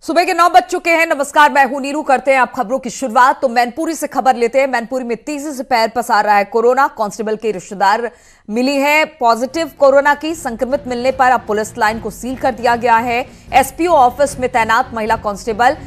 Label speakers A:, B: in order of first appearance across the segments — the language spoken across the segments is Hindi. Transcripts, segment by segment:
A: सुबह के 9 बज चुके हैं। नमस्कार, मैं हूं नीरू। करते हैं आप खबरों की शुरुआत। तो मैनपुरी से खबर लेते हैं। मैनपुरी में तेजी से पैर पसार रहा है कोरोना। कांस्टेबल के रिश्तेदार मिली है पॉजिटिव कोरोना की। संक्रमित मिलने पर अब पुलिस लाइन को सील कर दिया गया है। एसपीओ ऑफिस में तैनात महिला कांस्टेबल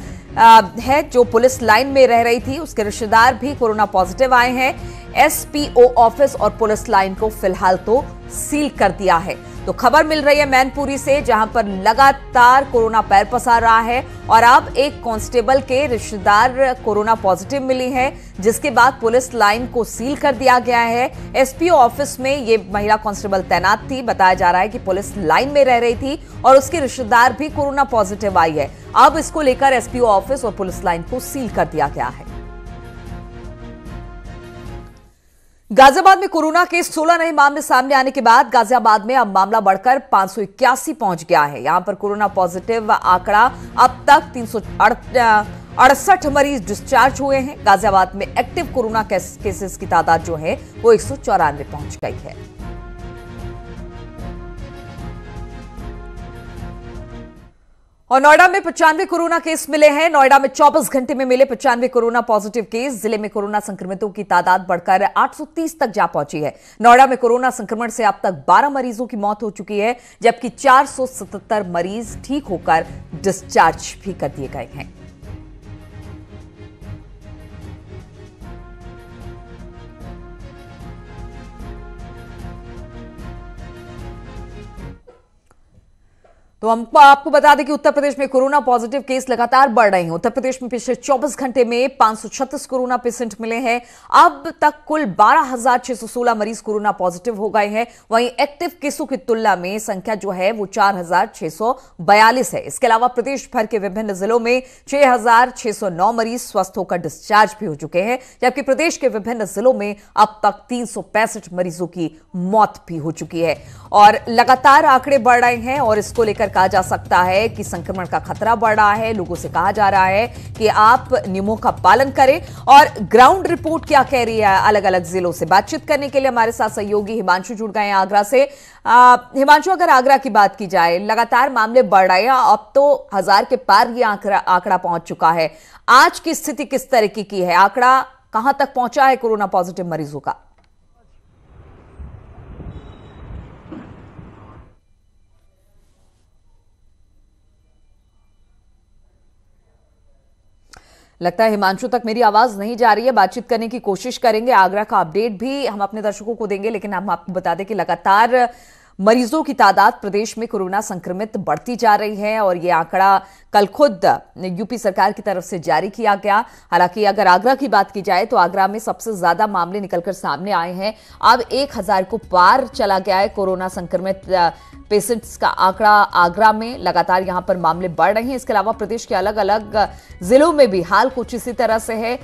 A: है जो पुलिस लाइन में रह रही थी, उसके रिश्तेदार भी कोरोना पॉजिटिव आए हैं। एसपीओ ऑफिस और पुलिस लाइन को फिलहाल तो सील कर दिया है। तो खबर मिल रही है मैनपुरी से, जहां पर लगातार कोरोना पैर पसार रहा है और अब एक कांस्टेबल के रिश्तेदार कोरोना पॉजिटिव मिली है, जिसके बाद पुलिस लाइन को सील कर दिया गया है। एसपीओ ऑफिस में ये महिला कांस्टेबल तैनात थी। बताया जा रहा है कि पुलिस लाइन में रह रही थी और उसके रिश्तेदार भी कोरोना पॉजिटिव आई है। अब इसको लेकर एसपीओ ऑफिस और पुलिस लाइन को सील कर दिया गया है। गाजियाबाद में कोरोना के 16 नए मामले सामने आने के बाद गाजियाबाद में अब मामला बढ़कर 581 पहुंच गया है। यहां पर कोरोना पॉजिटिव आंकड़ा अब तक 368 मरीज डिस्चार्ज हुए हैं। गाजियाबाद में एक्टिव कोरोना केसेस की तादाद जो है वो 194 पहुंच गई है। और नोएडा में 95 कोरोना केस मिले हैं। नोएडा में 24 घंटे में मिले 95 कोरोना पॉजिटिव केस। जिले में कोरोना संक्रमितों की तादाद बढ़कर 830 तक जा पहुंची है। नोएडा में कोरोना संक्रमण से अब तक 12 मरीजों की मौत हो चुकी है, जबकि 477 मरीज ठीक होकर डिस्चार्ज भी कर दिए गए हैं। तो हम आपको बता दें कि उत्तर प्रदेश में कोरोना पॉजिटिव केस लगातार बढ़ रहे हैं। उत्तर प्रदेश में पिछले 24 घंटे में 536 कोरोना पेशेंट मिले हैं। अब तक कुल 12,616 मरीज कोरोना पॉजिटिव हो गए हैं। वहीं एक्टिव केसों की तुलना में संख्या जो है वो 4,642 है। इसके अलावा प्रदेश भर के विभिन्न जिलों में 6,609 मरीज स्वस्थ होकर डिस्चार्ज भी हो चुके हैं, जबकि प्रदेश के विभिन्न जिलों में अब तक 365 मरीजों की मौत भी हो चुकी है। और लगातार आंकड़े बढ़ रहे हैं और इसको लेकर कहा जा सकता है कि संक्रमण का खतरा बढ़ रहा है। लोगों से कहा जा रहा है कि आप नियमों का पालन करें। और ग्राउंड रिपोर्ट क्या कह रही है अलग अलग जिलों से, बातचीत करने के लिए हमारे साथ सहयोगी हिमांशु जुड़ गए हैं आगरा से। हिमांशु, अगर आगरा की बात की जाए, लगातार मामले बढ़ रहे हैं, अब तो 1000 के पार ये आंकड़ा पहुंच चुका है। आज की स्थिति किस तरीके की है? आंकड़ा कहां तक पहुंचा है कोरोना पॉजिटिव मरीजों का? लगता है हिमांशु तक मेरी आवाज नहीं जा रही है। बातचीत करने की कोशिश करेंगे। आगरा का अपडेट भी हम अपने दर्शकों को देंगे, लेकिन हम आपको बता दें कि लगातार मरीजों की तादाद प्रदेश में कोरोना संक्रमित बढ़ती जा रही है और यह आंकड़ा कल खुद यूपी सरकार की तरफ से जारी किया गया। हालांकि अगर आगरा की बात की जाए तो आगरा में सबसे ज्यादा मामले निकलकर सामने आए हैं। अब 1000 को पार चला गया है कोरोना संक्रमित पेशेंट्स का आंकड़ा। आगरा में लगातार यहां पर मामले बढ़ रहे हैं। इसके अलावा प्रदेश के अलग अलग जिलों में भी हाल कुछ इसी तरह से है।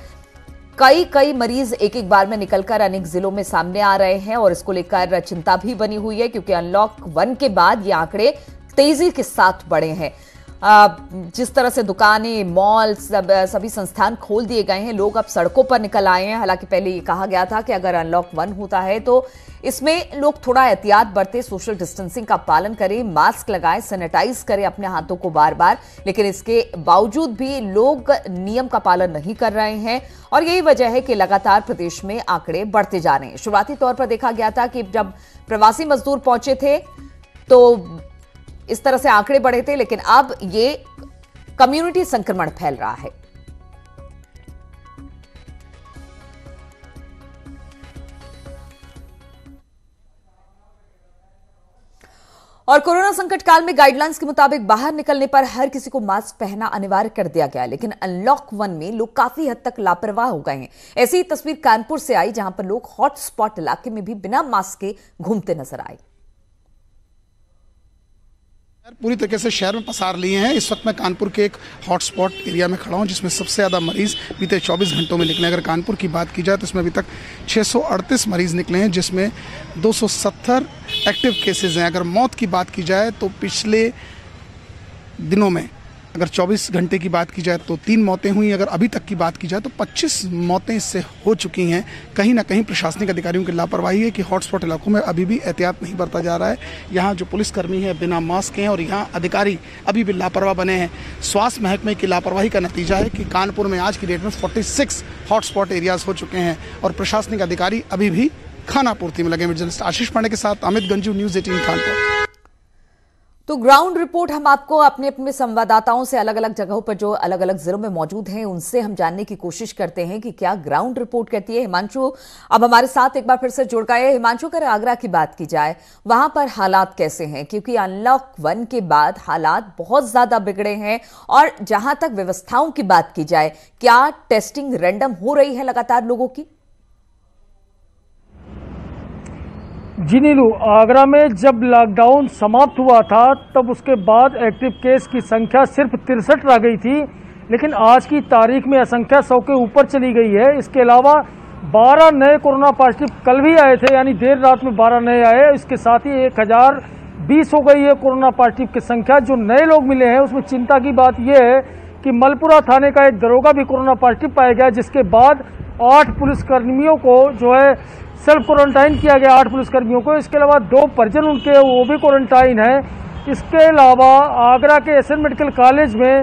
A: कई मरीज एक एक बार में निकलकर अनेक जिलों में सामने आ रहे हैं और इसको लेकर चिंता भी बनी हुई है, क्योंकि अनलॉक 1 के बाद ये आंकड़े तेजी के साथ बढ़े हैं। जिस तरह से दुकानें, मॉल, सभी संस्थान खोल दिए गए हैं, लोग अब सड़कों पर निकल आए हैं। हालांकि पहले ये कहा गया था कि अगर अनलॉक 1 होता है तो इसमें लोग थोड़ा एहतियात बरतें, सोशल डिस्टेंसिंग का पालन करें, मास्क लगाएं, सैनिटाइज करें अपने हाथों को बार बार। लेकिन इसके बावजूद भी लोग नियम का पालन नहीं कर रहे हैं और यही वजह है कि लगातार प्रदेश में आंकड़े बढ़ते जा रहे हैं। शुरुआती तौर पर देखा गया था कि जब प्रवासी मजदूर पहुंचे थे तो इस तरह से आंकड़े बढ़े थे, लेकिन अब ये कम्युनिटी संक्रमण फैल रहा है। और कोरोना संकट काल में गाइडलाइंस के मुताबिक बाहर निकलने पर हर किसी को मास्क पहनना अनिवार्य कर दिया गया, लेकिन अनलॉक 1 में लोग काफी हद तक लापरवाह हो गए हैं। ऐसी ही तस्वीर कानपुर से आई, जहां पर लोग हॉटस्पॉट इलाके में भी बिना मास्क के घूमते नजर आए।
B: पूरी तरीके से शहर में पसार लिए हैं। इस वक्त मैं कानपुर के एक हॉटस्पॉट एरिया में खड़ा हूं, जिसमें सबसे ज़्यादा मरीज बीते 24 घंटों में निकले। अगर कानपुर की बात की जाए तो इसमें अभी तक 638 मरीज निकले हैं, जिसमें 270 एक्टिव केसेज हैं। अगर मौत की बात की जाए तो पिछले दिनों में अगर 24 घंटे की बात की जाए तो 3 मौतें हुई। अगर अभी तक की बात की जाए तो 25 मौतें इससे हो चुकी हैं। कहीं ना कहीं प्रशासनिक अधिकारियों की लापरवाही है कि हॉटस्पॉट इलाकों में अभी भी एहतियात नहीं बरता जा रहा है। यहाँ जो पुलिसकर्मी है बिना मास्क हैं और यहाँ अधिकारी अभी भी लापरवाह बने हैं। स्वास्थ्य महकमे की लापरवाही का नतीजा है कि कानपुर में आज की डेट में 46 हॉटस्पॉट एरियाज हो चुके हैं और प्रशासनिक अधिकारी अभी भी खाना पूर्ति में लगे। जर्नलिस्ट आशीष पांडे के साथ अमित गंजू, न्यूज़ 18 कानपुर।
A: तो ग्राउंड रिपोर्ट हम आपको अपने अपने संवाददाताओं से अलग अलग जगहों पर जो अलग अलग जिलों में मौजूद हैं उनसे हम जानने की कोशिश करते हैं कि क्या ग्राउंड रिपोर्ट कहती है। हिमांशु अब हमारे साथ एक बार फिर से जुड़ गए। हिमांशु, अगर आगरा की बात की जाए वहां पर हालात कैसे हैं, क्योंकि अनलॉक 1 के बाद हालात बहुत ज्यादा बिगड़े हैं। और जहां तक व्यवस्थाओं की बात की जाए, क्या टेस्टिंग रैंडम हो रही है लगातार लोगों की?
C: जी नीलू, आगरा में जब लॉकडाउन समाप्त हुआ था तब उसके बाद एक्टिव केस की संख्या सिर्फ 63 रह गई थी, लेकिन आज की तारीख में यह संख्या 100 के ऊपर चली गई है। इसके अलावा 12 नए कोरोना पॉजिटिव कल भी आए थे, यानी देर रात में 12 नए आए। इसके साथ ही 1020 हो गई है कोरोना पॉजिटिव की संख्या। जो नए लोग मिले हैं उसमें चिंता की बात यह है कि मलपुरा थाने का एक दरोगा भी कोरोना पॉजिटिव पाया गया, जिसके बाद 8 पुलिसकर्मियों को जो है सेल्फ क्वारंटाइन किया गया, 8 पुलिसकर्मियों को। इसके अलावा 2 परिजन उनके वो भी क्वारंटाइन है। इसके अलावा आगरा के एसएन मेडिकल कॉलेज में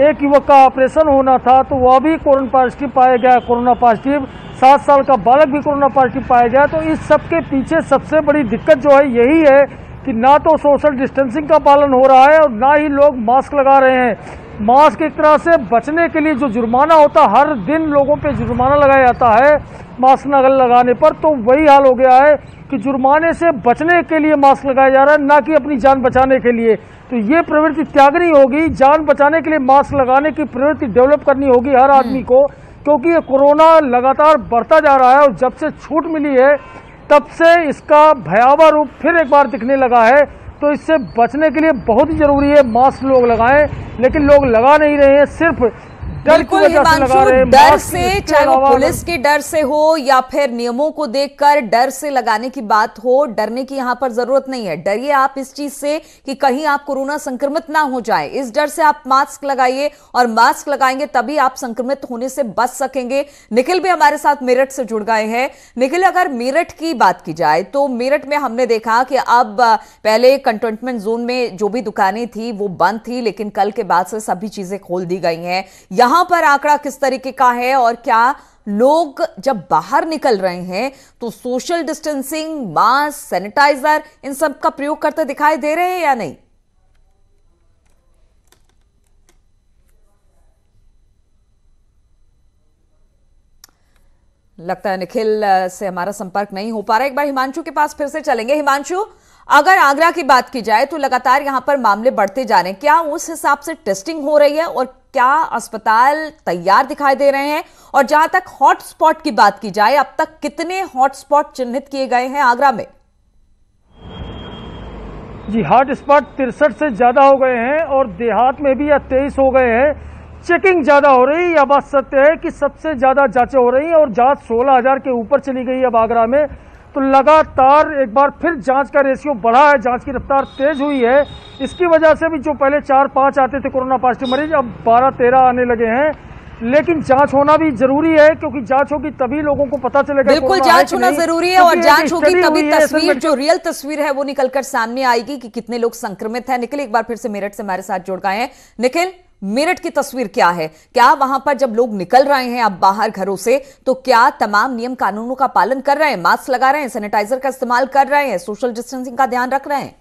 C: एक युवक का ऑपरेशन होना था तो वह भी कोरोना पॉजिटिव पाया गया, कोरोना पॉजिटिव। 7 साल का बालक भी कोरोना पॉजिटिव पाया गया। तो इस सब के पीछे सबसे बड़ी दिक्कत जो है यही है कि ना तो सोशल डिस्टेंसिंग का पालन हो रहा है और ना ही लोग मास्क लगा रहे हैं। मास्क एक तरह से बचने के लिए जो जुर्माना होता है, हर दिन लोगों पे जुर्माना लगाया जाता है मास्क न लगाने पर, तो वही हाल हो गया है कि जुर्माने से बचने के लिए मास्क लगाया जा रहा है, ना कि अपनी जान बचाने के लिए। तो ये प्रवृत्ति त्यागनी होगी। जान बचाने के लिए मास्क लगाने की प्रवृत्ति डेवलप करनी होगी हर आदमी को, क्योंकि ये कोरोना लगातार बढ़ता जा रहा है और जब से छूट मिली है तब से इसका भयावह रूप फिर एक बार दिखने लगा है। तो इससे बचने के लिए बहुत ही जरूरी है मास्क लोग लगाएं, लेकिन लोग लगा नहीं रहे हैं, सिर्फ डर की वजह से लगा रहे हैं।
A: डर से, चाहे वो पुलिस के डर से हो या फिर नियमों को देखकर डर से लगाने की बात हो, डरने की यहां पर जरूरत नहीं है। डरिए आप इस चीज से कि कहीं आप कोरोना संक्रमित ना हो जाए, इस डर से आप मास्क लगाइए और मास्क लगाएंगे तभी आप संक्रमित होने से बच सकेंगे। निखिल भी हमारे साथ मेरठ से जुड़ गए हैं। निखिल, अगर मेरठ की बात की जाए तो मेरठ में हमने देखा कि अब पहले कंटेनमेंट जोन में जो भी दुकानें थी वो बंद थी, लेकिन कल के बाद से सभी चीजें खोल दी गई हैं। यहां पर आंकड़ा किस तरीके का है और क्या लोग जब बाहर निकल रहे हैं तो सोशल डिस्टेंसिंग, मास्क, सैनिटाइजर इन सब का प्रयोग करते दिखाई दे रहे हैं या नहीं? लगता है निखिल से हमारा संपर्क नहीं हो पा रहा। एक बार हिमांशु के पास फिर से चलेंगे। हिमांशु, अगर आगरा की बात की जाए तो लगातार यहां पर मामले बढ़ते जा रहे हैं, क्या उस हिसाब से टेस्टिंग हो रही है और क्या अस्पताल तैयार दिखाई दे रहे हैं? और जहां तक हॉटस्पॉट की बात की जाए, अब तक कितने हॉटस्पॉट चिन्हित किए गए हैं आगरा में?
C: जी, हॉटस्पॉट 63 से ज्यादा हो गए हैं और देहात में भी 23 हो गए हैं। चेकिंग ज्यादा हो रही है। यह बात सत्य है कि सबसे ज्यादा जांचें हो रही हैं और जांच 16,000 के ऊपर चली गई है अब आगरा में। तो लगातार एक बार फिर जांच का रेशियो बढ़ा है, जांच की रफ्तार तेज हुई है। इसकी वजह से भी जो पहले 4-5 आते थे कोरोना पॉजिटिव मरीज, अब 12-13 आने लगे हैं। लेकिन जांच होना भी जरूरी है, क्योंकि जांच होगी तभी लोगों को पता चलेगा।
A: बिल्कुल, जांच होना जरूरी है और जांच होगी तभी तस्वीर, जो रियल तस्वीर है वो निकलकर सामने आएगी कि कितने लोग संक्रमित हैं। निखिल एक बार फिर से मेरठ से हमारे साथ जुड़ गए हैं। निखिल, मेरठ की तस्वीर क्या है? क्या वहां पर जब लोग निकल रहे हैं अब बाहर घरों से, तो क्या तमाम नियम कानूनों का पालन कर रहे हैं, मास्क लगा रहे हैं, सैनिटाइजर का इस्तेमाल कर रहे हैं, सोशल डिस्टेंसिंग का ध्यान रख रहे हैं?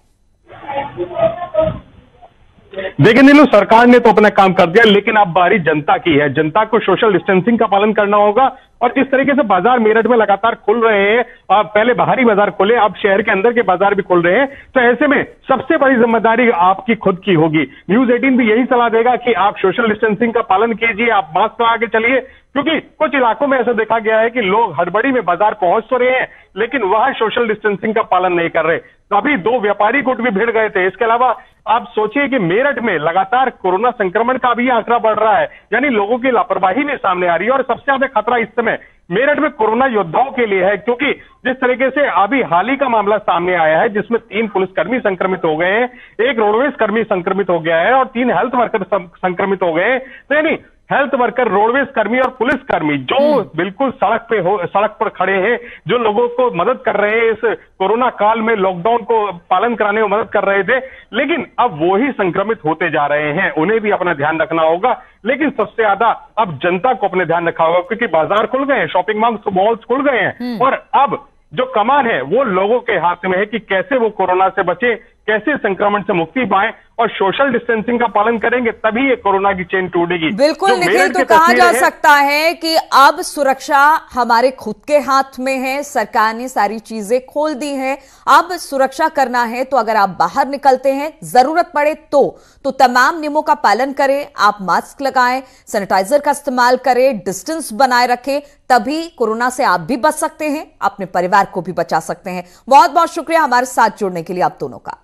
D: देखिए नीलू, सरकार ने तो अपना काम कर दिया, लेकिन अब बारी जनता की है। जनता को सोशल डिस्टेंसिंग का पालन करना होगा। और जिस तरीके से बाजार मेरठ में लगातार खुल रहे हैं, पहले बाहरी बाजार खुले, अब शहर के अंदर के बाजार भी खुल रहे हैं, तो ऐसे में सबसे बड़ी जिम्मेदारी आपकी खुद की होगी। न्यूज़ 18 भी यही सलाह देगा कि आप सोशल डिस्टेंसिंग का पालन कीजिए, आप मास्क लगा के चलिए, क्योंकि कुछ इलाकों में ऐसा देखा गया है कि लोग हड़बड़ी में बाजार पहुंच तो रहे हैं लेकिन वह सोशल डिस्टेंसिंग का पालन नहीं कर रहे। तो अभी 2 व्यापारी गुट भी भिड़ गए थे। इसके अलावा आप सोचिए कि मेरठ में लगातार कोरोना संक्रमण का भी आंकड़ा बढ़ रहा है, यानी लोगों की लापरवाही भी सामने आ रही है। और सबसे ज्यादा खतरा इस समय मेरठ में कोरोना योद्धाओं के लिए है, क्योंकि जिस तरीके से अभी हाल ही का मामला सामने आया है जिसमें 3 पुलिसकर्मी संक्रमित हो गए हैं, 1 रोडवेज कर्मी संक्रमित हो गया है और 3 हेल्थ वर्कर संक्रमित हो गए हैं। तो यानी हेल्थ वर्कर, रोडवेज कर्मी और पुलिसकर्मी जो बिल्कुल सड़क पर खड़े हैं, जो लोगों को मदद कर रहे हैं, इस कोरोना काल में लॉकडाउन को पालन कराने में मदद कर रहे थे, लेकिन अब वो ही संक्रमित होते जा रहे हैं। उन्हें भी अपना ध्यान रखना होगा, लेकिन सबसे ज्यादा अब जनता को अपने ध्यान रखना होगा, क्योंकि बाजार खुल गए हैं, शॉपिंग मॉल्स खुल गए हैं और अब जो कमान है वो लोगों के हाथ में है कि कैसे वो कोरोना से बचे, कैसे संक्रमण से मुक्ति पाए और सोशल डिस्टेंसिंग का पालन करेंगे, तभी ये कोरोना की चेन टूटेगी।
A: बिल्कुल निखिल, तो कहा जा सकता है कि अब सुरक्षा हमारे खुद के हाथ में है। सरकार ने सारी चीजें खोल दी हैं, अब सुरक्षा करना है तो अगर आप बाहर निकलते हैं, जरूरत पड़े तो तमाम नियमों का पालन करें। आप मास्क लगाएं, सैनिटाइजर का इस्तेमाल करें, डिस्टेंस बनाए रखें, तभी कोरोना से आप भी बच सकते हैं, अपने परिवार को भी बचा सकते हैं। बहुत बहुत शुक्रिया हमारे साथ जुड़ने के लिए आप दोनों का।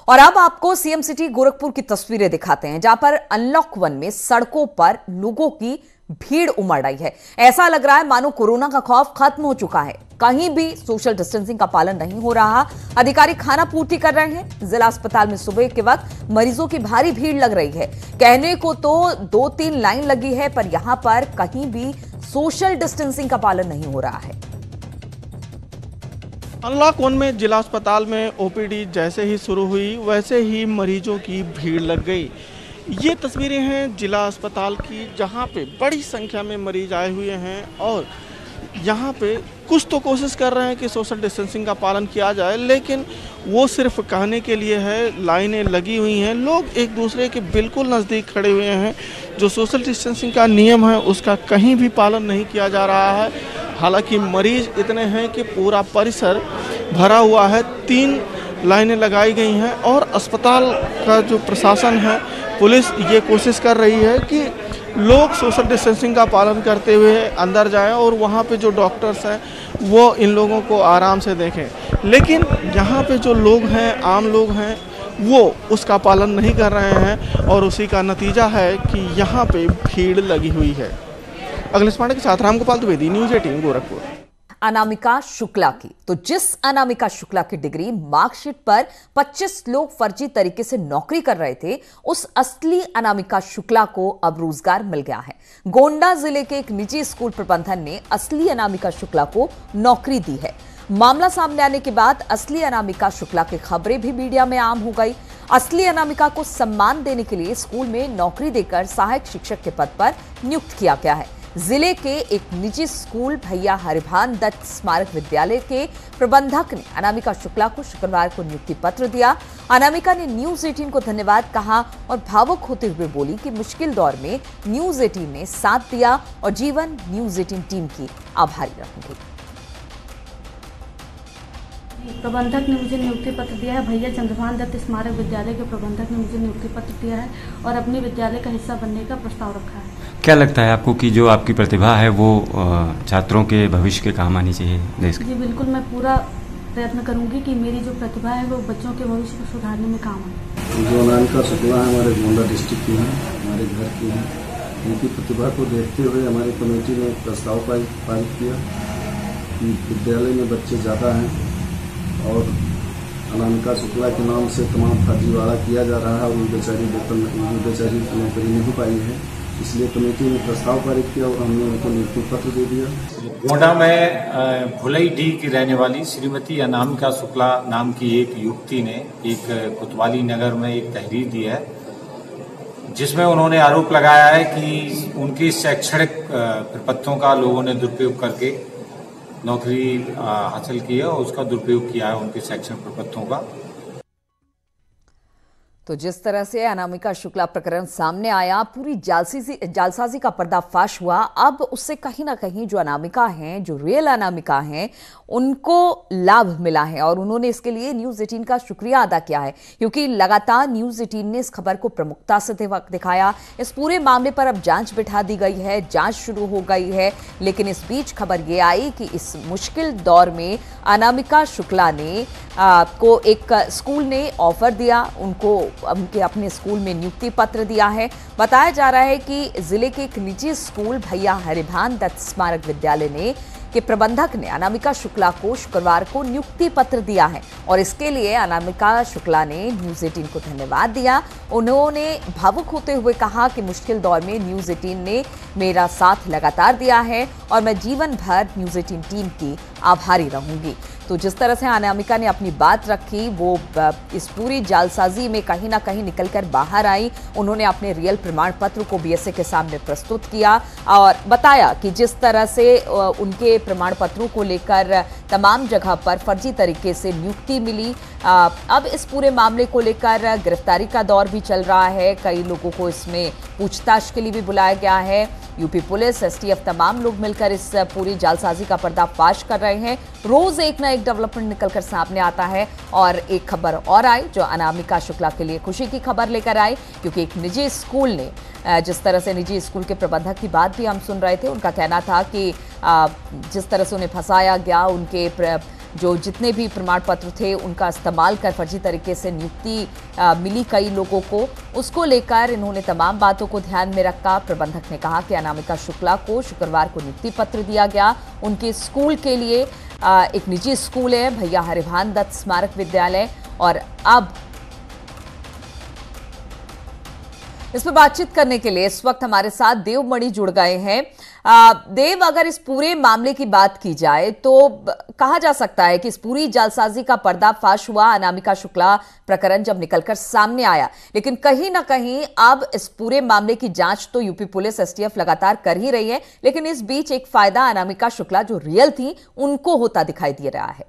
A: और अब आपको सीएम सिटी गोरखपुर की तस्वीरें दिखाते हैं, जहां पर अनलॉक 1 में सड़कों पर लोगों की भीड़ उमड़ आई है। ऐसा लग रहा है मानो कोरोना का खौफ खत्म हो चुका है, कहीं भी सोशल डिस्टेंसिंग का पालन नहीं हो रहा। अधिकारी खाना पूर्ति कर रहे हैं। जिला अस्पताल में सुबह के वक्त मरीजों की भारी भीड़ लग रही है। कहने को तो 2-3 लाइन लगी है, पर यहां पर कहीं भी सोशल डिस्टेंसिंग का पालन नहीं हो रहा है।
E: अनलॉक 1 में जिला अस्पताल में ओपीडी जैसे ही शुरू हुई वैसे ही मरीजों की भीड़ लग गई। ये तस्वीरें हैं जिला अस्पताल की, जहां पे बड़ी संख्या में मरीज आए हुए हैं और यहाँ पे कुछ तो कोशिश कर रहे हैं कि सोशल डिस्टेंसिंग का पालन किया जाए, लेकिन वो सिर्फ कहने के लिए है। लाइनें लगी हुई हैं, लोग एक दूसरे के बिल्कुल नज़दीक खड़े हुए हैं। जो सोशल डिस्टेंसिंग का नियम है उसका कहीं भी पालन नहीं किया जा रहा है। हालांकि मरीज इतने हैं कि पूरा परिसर भरा हुआ है, 3 लाइनें लगाई गई हैं और अस्पताल का जो प्रशासन है, पुलिस ये कोशिश कर रही है कि लोग सोशल डिस्टेंसिंग का पालन करते हुए अंदर जाएं और वहाँ पे जो डॉक्टर्स हैं वो इन लोगों को आराम से देखें। लेकिन यहाँ पे जो लोग हैं, आम लोग हैं, वो उसका पालन नहीं कर रहे हैं और उसी का नतीजा है कि यहाँ पे भीड़ लगी हुई है। अखिलेश पांडे के साथ रामगोपाल द्विवेदी, न्यूज़ 18 गोरखपुर।
A: अनामिका शुक्ला की, तो जिस अनामिका शुक्ला की डिग्री मार्कशीट पर 25 लोग फर्जी तरीके से नौकरी कर रहे थे, उस असली अनामिका शुक्ला को अब रोजगार मिल गया है। गोंडा जिले के एक निजी स्कूल प्रबंधन ने असली अनामिका शुक्ला को नौकरी दी है। मामला सामने आने के बाद असली अनामिका शुक्ला की खबरें भी मीडिया में आम हो गई। असली अनामिका को सम्मान देने के लिए स्कूल में नौकरी देकर सहायक शिक्षक के पद पर नियुक्त किया गया है। जिले के एक निजी स्कूल भैया हरिभान दत्त स्मारक विद्यालय के प्रबंधक ने अनामिका शुक्ला को शुक्रवार को नियुक्ति पत्र दिया। अनामिका ने न्यूज़ 18 को धन्यवाद कहा और भावुक होते हुए बोली कि मुश्किल दौर में न्यूज़ 18 ने साथ दिया और जीवन न्यूज़ 18 टीम की आभारी रहूंगी।
F: प्रबंधक ने मुझे नियुक्ति पत्र दिया है। भैया चंद्रभान दत्त स्मारक विद्यालय के प्रबंधक ने मुझे नियुक्ति पत्र दिया है और अपने विद्यालय का हिस्सा बनने का प्रस्ताव रखा है।
G: क्या लगता है आपको कि जो आपकी प्रतिभा है वो छात्रों के भविष्य के काम आनी चाहिए देश के?
F: जी बिल्कुल, मैं पूरा प्रयत्न करूंगी कि मेरी जो प्रतिभा है वो बच्चों के भविष्य को सुधारने में काम आए।
H: जो अनामिका शुक्ला है हमारे गोंडा डिस्ट्रिक्ट की हैं, हमारे घर की हैं। उनकी प्रतिभा को देखते हुए हमारी कमेटी ने एक प्रस्ताव पारित किया कि विद्यालय में बच्चे ज़्यादा हैं और अनामिका शुक्ला के नाम से तमाम फर्जीवाड़ा किया जा रहा है और उन बेचारी नौकरी नहीं पाई है। इसलिए कमेटी ने प्रस्ताव पारित किया और हमने उनको नियुक्ति पत्र दे दिया।
I: गोंडा में भुलई डी की रहने वाली श्रीमती अनामिका शुक्ला नाम की एक युवती ने एक कोतवाली नगर में एक तहरीर दी है, जिसमें उन्होंने आरोप लगाया है कि उनकी शैक्षणिक प्रपत्रों का लोगों ने दुरुपयोग करके नौकरी हासिल की है और उसका दुरुपयोग किया है उनके शैक्षणिक प्रपत्रों का।
A: तो जिस तरह से अनामिका शुक्ला प्रकरण सामने आया, पूरी जालसाजी का पर्दाफाश हुआ। अब उससे कहीं ना कहीं जो अनामिका हैं, जो रियल अनामिका हैं, उनको लाभ मिला है और उन्होंने इसके लिए न्यूज़ 18 का शुक्रिया अदा किया है, क्योंकि लगातार न्यूज़ 18 ने इस खबर को प्रमुखता से दिखाया। इस पूरे मामले पर अब जांच बिठा दी गई है, जांच शुरू हो गई है। लेकिन इस बीच खबर ये आई कि इस मुश्किल दौर में अनामिका शुक्ला ने को एक स्कूल ने ऑफर दिया, उनको उनके अपने स्कूल में नियुक्ति पत्र दिया है। बताया जा रहा है कि जिले के एक निजी स्कूल भैया हरिभान दत्त स्मारक विद्यालय के प्रबंधक ने अनामिका शुक्ला को शुक्रवार को नियुक्ति पत्र दिया है और इसके लिए अनामिका शुक्ला ने न्यूज 18 को धन्यवाद दिया। उन्होंने भावुक होते हुए कहा कि मुश्किल दौर में न्यूज 18 ने मेरा साथ लगातार दिया है और मैं जीवन भर न्यूज 18 टीम की आभारी रहूंगी। तो जिस तरह से अनामिका ने अपनी बात रखी, वो इस पूरी जालसाजी में कहीं ना कहीं निकलकर बाहर आई। उन्होंने अपने रियल प्रमाण पत्र को बीएसए के सामने प्रस्तुत किया और बताया कि जिस तरह से उनके प्रमाण पत्रों को लेकर तमाम जगह पर फर्जी तरीके से नियुक्ति मिली। अब इस पूरे मामले को लेकर गिरफ्तारी का दौर भी चल रहा है। कई लोगों को इसमें पूछताछ के लिए भी बुलाया गया है। यूपी पुलिस, एसटीएफ, तमाम लोग मिलकर इस पूरी जालसाजी का पर्दाफाश कर रहे हैं। रोज एक ना एक डेवलपमेंट निकलकर सामने आता है और एक खबर और आई जो अनामिका शुक्ला के लिए खुशी की खबर लेकर आई, क्योंकि एक निजी स्कूल ने, जिस तरह से निजी स्कूल के प्रबंधक की बात भी हम सुन रहे थे, उनका कहना था कि जिस तरह से उन्हें फंसाया गया, उनके जो जितने भी प्रमाण पत्र थे उनका इस्तेमाल कर फर्जी तरीके से नियुक्ति मिली कई लोगों को, उसको लेकर इन्होंने तमाम बातों को ध्यान में रखा। प्रबंधक ने कहा कि अनामिका शुक्ला को शुक्रवार को नियुक्ति पत्र दिया गया उनके स्कूल के लिए। एक निजी स्कूल है भैया हरिभान दत्त स्मारक विद्यालय, और अब इस पर बातचीत करने के लिए इस वक्त हमारे साथ देवमणि जुड़ गए हैं। देव, अगर इस पूरे मामले की बात की जाए तो कहा जा सकता है कि इस पूरी जालसाजी का पर्दाफाश हुआ अनामिका शुक्ला प्रकरण जब निकलकर सामने आया, लेकिन कहीं ना कहीं अब इस पूरे मामले की जांच तो यूपी पुलिस, एसटीएफ लगातार कर ही रही है, लेकिन इस बीच एक फायदा अनामिका शुक्ला जो रियल थी उनको होता दिखाई दे रहा है।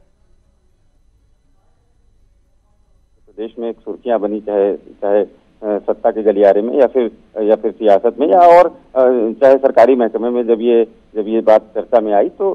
J: प्रदेश में एक सुर्खियां बनी, चाहे सत्ता के गलियारे में या फिर सियासत में या और चाहे सरकारी महकमे में, जब ये बात चर्चा में आई तो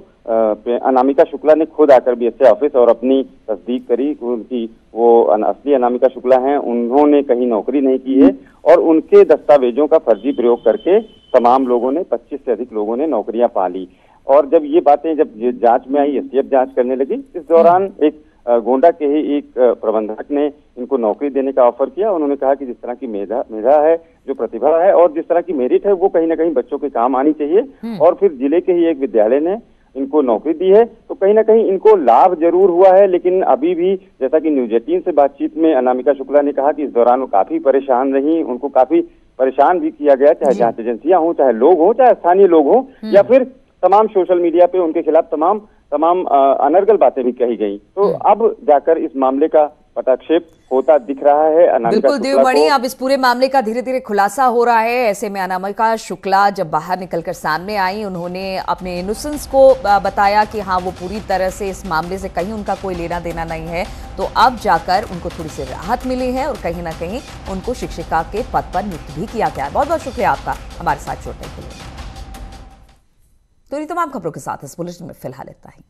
J: अनामिका शुक्ला ने खुद आकर बीएसए ऑफिस और अपनी तस्दीक करी। उनकी वो असली अनामिका शुक्ला हैं, उन्होंने कहीं नौकरी नहीं की है और उनके दस्तावेजों का फर्जी प्रयोग करके तमाम लोगों ने, 25 से अधिक लोगों ने नौकरियां पा ली। और जब ये बातें जांच में आई, एसटीएफ जांच करने लगी, इस दौरान एक गोंडा के ही एक प्रबंधक ने इनको नौकरी देने का ऑफर किया। उन्होंने कहा कि जिस तरह की मेधा है, जो प्रतिभा है और जिस तरह की मेरिट है, वो कहीं ना कहीं बच्चों के काम आनी चाहिए। और फिर जिले के ही एक विद्यालय ने इनको नौकरी दी है, तो कहीं ना कहीं इनको लाभ जरूर हुआ है। लेकिन अभी भी, जैसा कि न्यूज 18 से बातचीत में अनामिका शुक्ला ने कहा कि इस दौरान वो काफी परेशान रही, उनको काफी परेशान भी किया गया, चाहे जांच एजेंसियां हों, चाहे लोग हों, चाहे स्थानीय लोग हों, या फिर तमाम सोशल मीडिया पे उनके खिलाफ तमाम अनर्गल बातें भी कही गई। तो अब जाकर इस मामले का पटाक्षेप होता दिख रहा है।
A: बिल्कुल देवमणि, अब इस पूरे मामले का धीरे धीरे खुलासा हो रहा है। ऐसे में अनामिका शुक्ला जब बाहर निकलकर सामने आई, उन्होंने अपने इनोसेंस को बताया कि हाँ, वो पूरी तरह से इस मामले से कहीं उनका कोई लेना देना नहीं है। तो अब जाकर उनको थोड़ी सी राहत मिली है और कहीं ना कहीं उनको शिक्षिका के पद पर नियुक्त भी किया गया है। बहुत बहुत शुक्रिया आपका हमारे साथ जुड़ने के लिए। तो इन तमाम खबरों के साथ इस बुलेटिन में फिलहाल इतना ही।